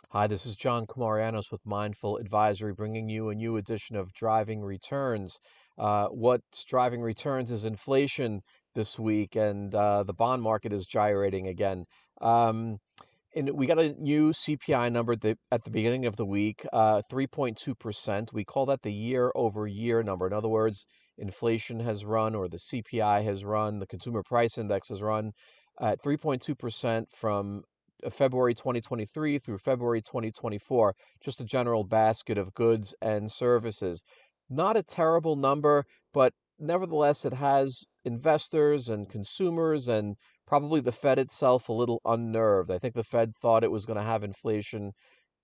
Hi, this is John Coumarianos with Mindful Advisory, bringing you a new edition of Driving Returns. What's driving returns is inflation this week, and the bond market is gyrating again. Um, and we got a new CPI number at the beginning of the week, 3.2%. We call that the year over year number. In other words, inflation has run, or the CPI has run, the consumer price index has run at 3.2% from February 2023 through February 2024, just a general basket of goods and services. Not a terrible number, but nevertheless, it has investors and consumers and probably the Fed itself a little unnerved. I think the Fed thought it was going to have inflation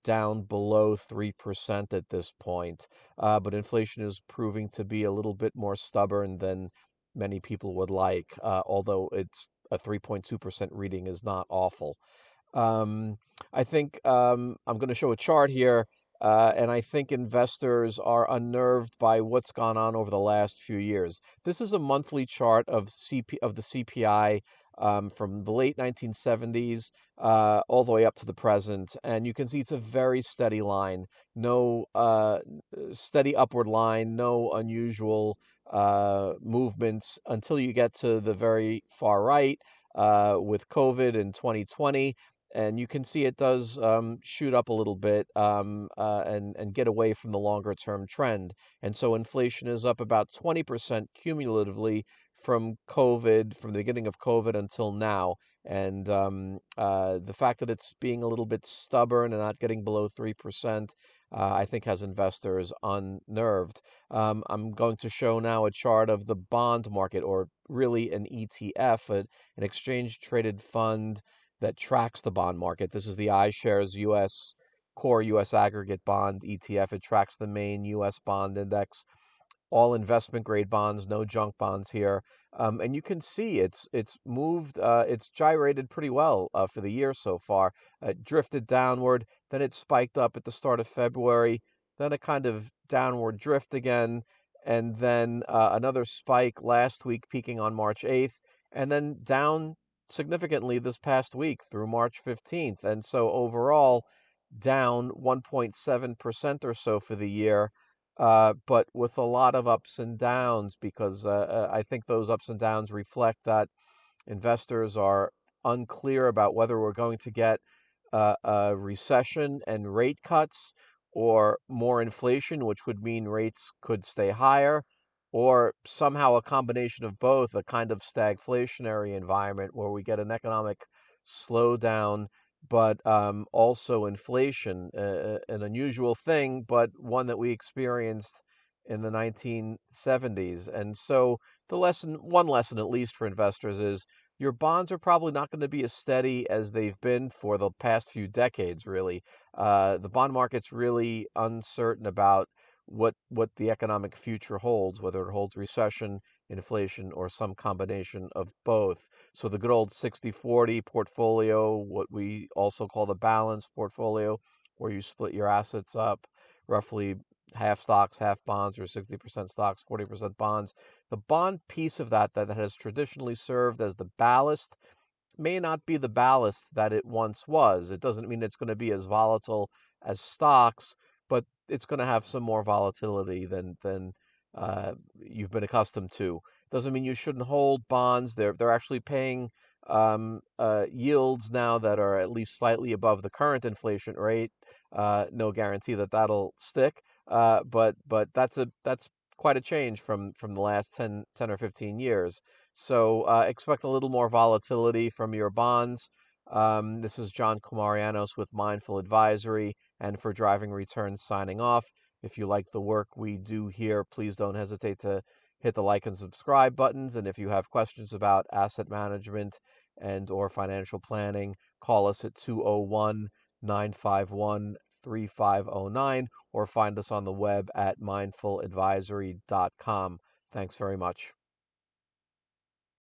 down below 3% at this point, but inflation is proving to be a little bit more stubborn than many people would like, although it's a 3.2% reading is not awful. Um, I think I'm going to show a chart here, and I think investors are unnerved by what's gone on over the last few years. This is a monthly chart of the CPI from the late 1970s all the way up to the present, and you can see it's a very steady line, no steady upward line, no unusual movements until you get to the very far right with COVID in 2020, and you can see it does shoot up a little bit and get away from the longer term trend. And so inflation is up about 20% cumulatively from COVID, from the beginning of COVID until now. And the fact that it's being a little bit stubborn and not getting below 3%, I think has investors unnerved. I'm going to show now a chart of the bond market, or really an ETF, an exchange traded fund that tracks the bond market. This is the iShares US Core US Aggregate Bond ETF. It tracks the main US bond index, all investment grade bonds, no junk bonds here. And you can see it's moved, it's gyrated pretty well for the year so far. It drifted downward, then it spiked up at the start of February, then a kind of downward drift again, and then another spike last week, peaking on March 8th, and then down significantly this past week through March 15th. And so overall, down 1.7% or so for the year, but with a lot of ups and downs, because I think those ups and downs reflect that investors are unclear about whether we're going to get a recession and rate cuts, or more inflation, which would mean rates could stay higher, or somehow a combination of both, a kind of stagflationary environment where we get an economic slowdown, but also inflation, an unusual thing, but one that we experienced in the 1970s. And so one lesson at least for investors is your bonds are probably not going to be as steady as they've been for the past few decades, really. The bond market's really uncertain about what the economic future holds, whether it holds recession, inflation, or some combination of both. So the good old 60/40 portfolio, what we also call the balanced portfolio, where you split your assets up roughly half stocks, half bonds, or 60% stocks, 40% bonds. The bond piece of that has traditionally served as the ballast may not be the ballast that it once was. It doesn't mean it's going to be as volatile as stocks, but it's going to have some more volatility than you've been accustomed to. Doesn't mean you shouldn't hold bonds. They're actually paying yields now that are at least slightly above the current inflation rate. No guarantee that that'll stick, but that's quite a change from the last 10 or 15 years. So expect a little more volatility from your bonds. This is John Coumarianos with Mindful Advisory, and for Driving Returns signing off. If you like the work we do here, please don't hesitate to hit the like and subscribe buttons. And if you have questions about asset management and or financial planning, call us at 201-951-3509, or find us on the web at mindfuladvisory.com. Thanks very much.